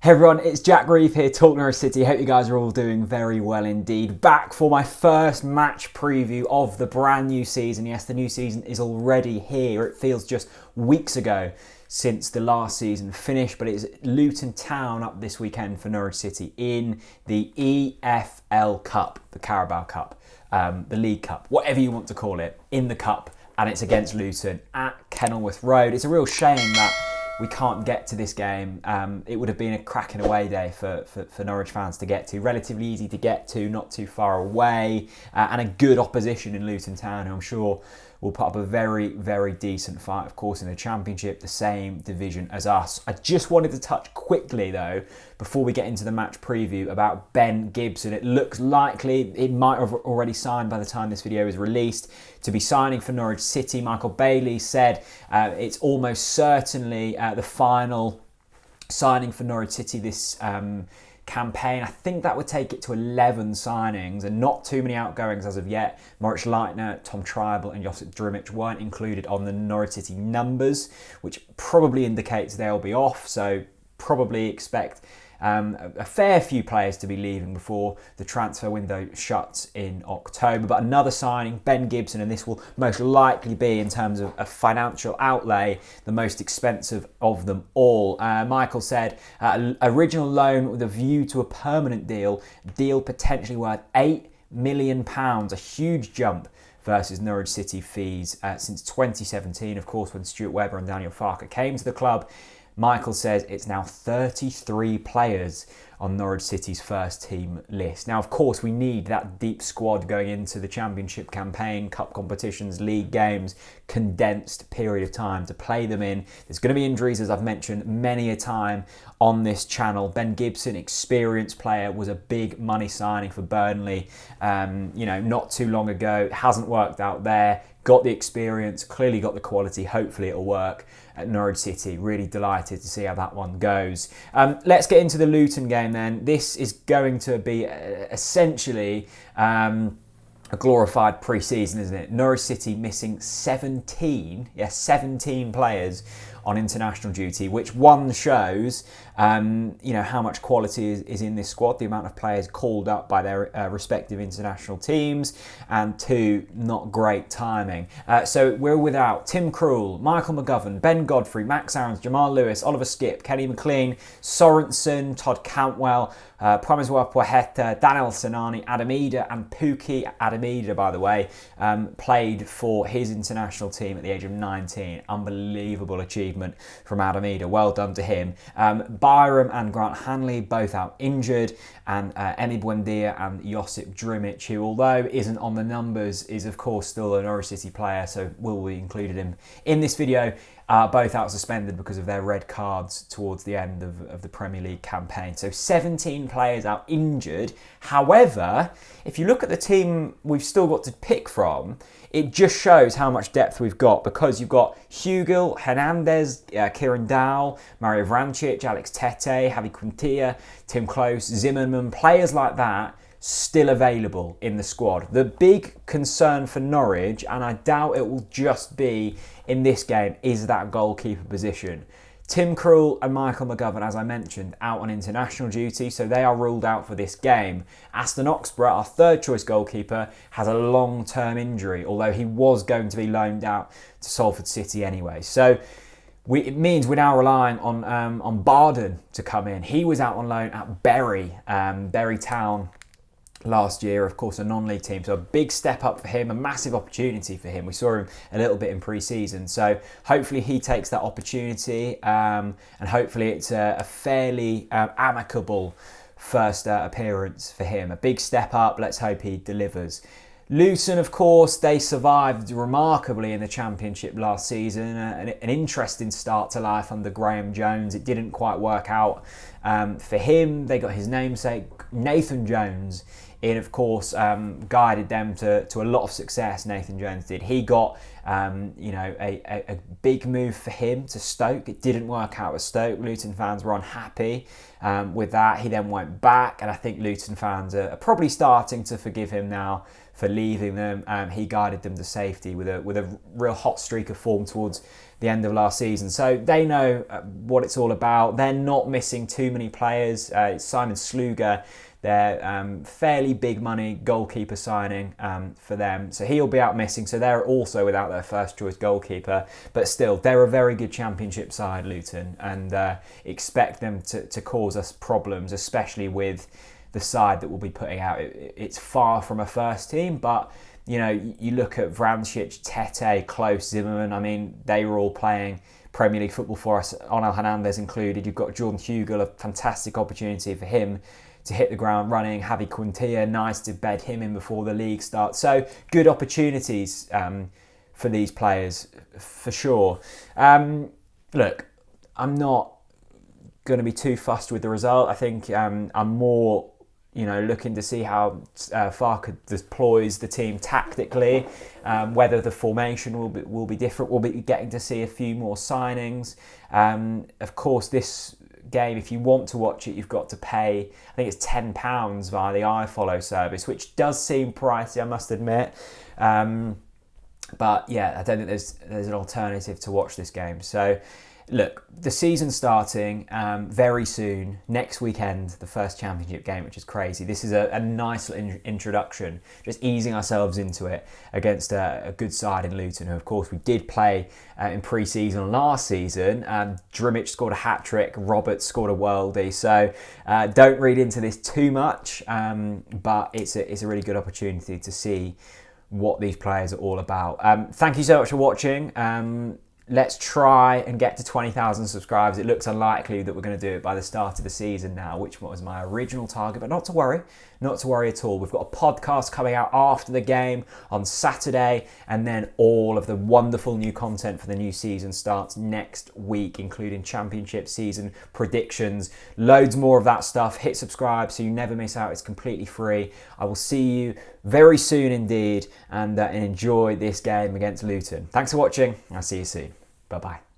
Hey everyone, it's Jack Reeve here, TalkNorwichCity. Hope you guys are all doing very well indeed. Back for my first match preview of the brand new season. Yes, the new season is already here. It feels just weeks ago since the last season finished, but it's Luton Town up this weekend for Norwich City in the EFL Cup, the Carabao Cup, the League Cup, whatever you want to call it, in the Cup, and it's against Luton at Kenilworth Road. It's a real shame that we can't get to this game. It would have been a cracking away day for Norwich fans to get to. Relatively easy to get to, not too far away, and a good opposition in Luton Town, who I'm sure will put up a very, very decent fight, of course, in the Championship, the same division as us. I just wanted to touch quickly, though, before we get into the match preview, about Ben Gibson. It looks likely, it might have already signed by the time this video is released, to be signing for Norwich City. Michael Bailey said it's almost certainly the final signing for Norwich City this campaign. I think that would take it to 11 signings and not too many outgoings as of yet. Moritz Leitner, Tom Tribal and Josip Drmic weren't included on the Norwich City numbers, which probably indicates they'll be off, so probably expect a fair few players to be leaving before the transfer window shuts in October. But another signing, Ben Gibson, and this will most likely be, in terms of a financial outlay, the most expensive of them all. Michael said, original loan with a view to a permanent deal potentially worth £8 million, a huge jump versus Norwich City fees since 2017, of course, when Stuart Webber and Daniel Farke came to the club. Michael says it's now 33 players on Norwich City's first team list. Now, of course, we need that deep squad going into the Championship campaign, cup competitions, league games, condensed period of time to play them in. There's going to be injuries, as I've mentioned many a time on this channel. Ben Gibson, experienced player, was a big money signing for Burnley, not too long ago. It hasn't worked out there. Got the experience, clearly got the quality. Hopefully it'll work at Norwich City. Really delighted to see how that one goes. Let's get into the Luton game then. This is going to be essentially a glorified pre-season, isn't it? Norwich City missing 17 players on international duty, which one shows how much quality is in this squad, the amount of players called up by their respective international teams, and two, not great timing. So we're without Tim Krul, Michael McGovern, Ben Godfrey, Max Aarons, Jamal Lewis, Oliver Skipp, Kenny McLean, Sorensen, Todd Cantwell, Promiswa Poeta, Daniel Sinani, Adamida, and Pookie Adamida, by the way, played for his international team at the age of 19. Unbelievable achievement from Adamida. Well done to him. Byram and Grant Hanley both out injured, and Emi Buendia and Josip Drmic, who, although isn't on the numbers, is of course still a Norwich City player, so will we included him in this video. Both out suspended because of their red cards towards the end of the Premier League campaign. So 17 players out injured. However, if you look at the team we've still got to pick from, it just shows how much depth we've got, because you've got Hugill, Hernandez, Kieran Dowell, Mario Vrancic, Alex Tete, Javi Quintilla, Tim Close, Zimmerman, players like that still available in the squad. The big concern for Norwich, and I doubt it will just be in this game, is that goalkeeper position. Tim Krul and Michael McGovern, as I mentioned, out on international duty, so they are ruled out for this game. Aston Oxborough, our third choice goalkeeper, has a long-term injury, although he was going to be loaned out to Salford City anyway. So it means we're now relying on Barden to come in. He was out on loan at Bury Town last year, of course, a non-league team, so a big step up for him, a massive opportunity for him. We saw him a little bit in pre-season, so hopefully he takes that opportunity, and hopefully it's a fairly amicable first appearance for him. A big step up, let's hope he delivers. Luton, of course, they survived remarkably in the Championship last season. An interesting start to life under Graham Jones. It didn't quite work out for him. They got his namesake, Nathan Jones, in, of course, guided them to a lot of success. Nathan Jones did. He got a big move for him to Stoke. It didn't work out with Stoke. Luton fans were unhappy with that. He then went back, and I think Luton fans are probably starting to forgive him now for leaving them. He guided them to safety with a real hot streak of form towards the end of last season. So they know what it's all about. They're not missing too many players. Simon Sluga, their fairly big money goalkeeper signing for them. So he'll be out missing. So they're also without their first choice goalkeeper. But still, they're a very good Championship side, Luton, and expect them to cause us problems, especially with the side that we'll be putting out. It's far from a first team, but you look at Vrancic, Tete, Klose, Zimmerman. I mean, they were all playing Premier League football for us, Onel Hernandez included. You've got Jordan Hugill, a fantastic opportunity for him to hit the ground running. Javi Quintilla, nice to bed him in before the league starts. So good opportunities for these players, for sure. Look, I'm not going to be too fussed with the result. I think I'm more looking to see how Farke deploys the team tactically, whether the formation will be different. We'll be getting to see a few more signings. Of course, this game, if you want to watch it, you've got to pay, I think it's £10 via the iFollow service, which does seem pricey, I must admit. But yeah, I don't think there's an alternative to watch this game. So look, the season's starting very soon. Next weekend, the first Championship game, which is crazy. This is a nice little introduction, just easing ourselves into it against a good side in Luton, who, of course, we did play in pre-season last season. Drimic scored a hat-trick. Roberts scored a worldie. So don't read into this too much, but it's a really good opportunity to see what these players are all about. Thank you so much for watching. Let's try and get to 20,000 subscribers. It looks unlikely that we're going to do it by the start of the season now, which was my original target, but not to worry at all. We've got a podcast coming out after the game on Saturday, and then all of the wonderful new content for the new season starts next week, including Championship season predictions, loads more of that stuff. Hit subscribe so you never miss out. It's completely free. I will see you very soon indeed, and enjoy this game against Luton. Thanks for watching. I'll see you soon. Bye-bye.